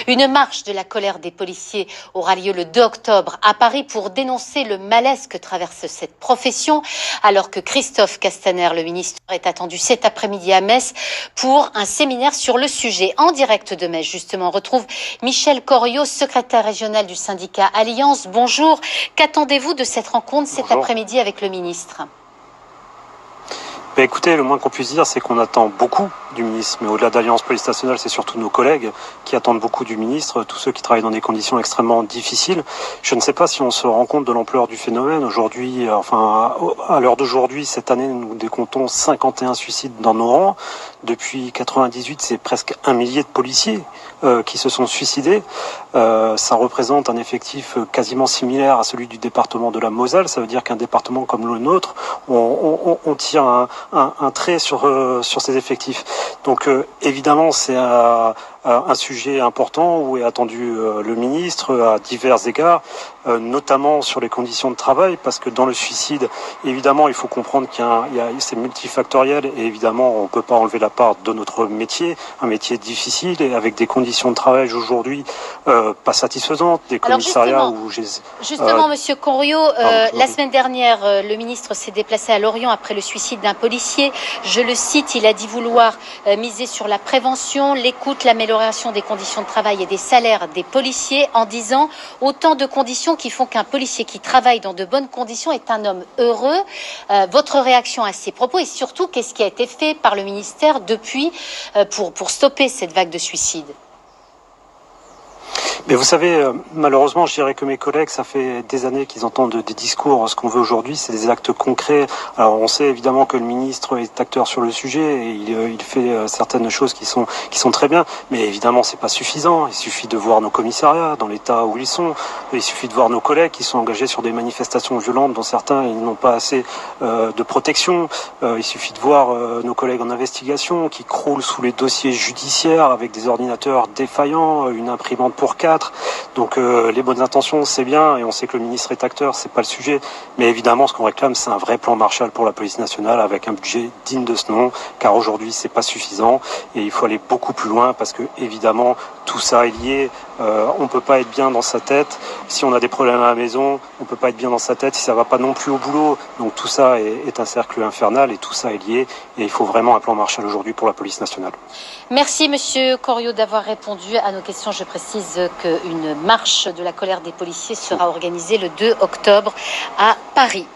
Une marche de la colère des policiers aura lieu le 2 octobre à Paris pour dénoncer le malaise que traverse cette profession, alors que Christophe Castaner, le ministre, est attendu cet après-midi à Metz pour un séminaire sur le sujet. En direct de Metz, justement, on retrouve Michel Coriot, secrétaire régional du syndicat Alliance. Bonjour. Qu'attendez-vous de cette rencontre cet après-midi avec le ministre ? Écoutez, le moins qu'on puisse dire, c'est qu'on attend beaucoup du ministre. Mais au-delà d'Alliance Police Nationale, c'est surtout nos collègues qui attendent beaucoup du ministre, tous ceux qui travaillent dans des conditions extrêmement difficiles. Je ne sais pas si on se rend compte de l'ampleur du phénomène. Aujourd'hui, à l'heure d'aujourd'hui, cette année, nous décomptons 51 suicides dans nos rangs. Depuis 98, c'est presque 1 millier de policiers qui se sont suicidés. Ça représente un effectif quasiment similaire à celui du département de la Moselle. Ça veut dire qu'un département comme le nôtre, on tire un trait sur ces effectifs. Donc évidemment, c'est un sujet important où est attendu le ministre à divers égards, notamment sur les conditions de travail, parce que dans le suicide, évidemment, il faut comprendre c'est multifactoriel et évidemment, on ne peut pas enlever la part de notre métier, un métier difficile et avec des conditions de travail aujourd'hui pas satisfaisantes, des commissariats où j'ai... Justement, Monsieur Coriot, la semaine dernière, le ministre s'est déplacé à Lorient après le suicide d'un policier. Je le cite, il a dit vouloir miser sur la prévention, l'écoute, l'amélioration des conditions de travail et des salaires des policiers, en disant autant de conditions qui font qu'un policier qui travaille dans de bonnes conditions est un homme heureux. Votre réaction à ces propos et surtout, qu'est-ce qui a été fait par le ministère depuis pour stopper cette vague de suicides ? Mais vous savez, malheureusement, je dirais que mes collègues, ça fait des années qu'ils entendent des discours. Ce qu'on veut aujourd'hui, c'est des actes concrets. Alors, on sait évidemment que le ministre est acteur sur le sujet et il fait certaines choses qui sont très bien. Mais évidemment, c'est pas suffisant. Il suffit de voir nos commissariats dans l'état où ils sont. Il suffit de voir nos collègues qui sont engagés sur des manifestations violentes dont certains ils n'ont pas assez de protection. Il suffit de voir nos collègues en investigation qui croulent sous les dossiers judiciaires avec des ordinateurs défaillants, une imprimante pour 4. Donc les bonnes intentions, c'est bien, et on sait que le ministre est acteur, c'est pas le sujet. Mais évidemment, ce qu'on réclame, c'est un vrai plan Marshall pour la police nationale avec un budget digne de ce nom, car aujourd'hui, c'est pas suffisant et il faut aller beaucoup plus loin parce que évidemment, tout ça est lié. On peut pas être bien dans sa tête si on a des problèmes à la maison. On peut pas être bien dans sa tête si ça va pas non plus au boulot. Donc tout ça est un cercle infernal et tout ça est lié. Et il faut vraiment un plan Marshall aujourd'hui pour la police nationale. Merci Monsieur Coriot d'avoir répondu à nos questions. Je précise qu'une marche de la colère des policiers sera organisée le 2 octobre à Paris.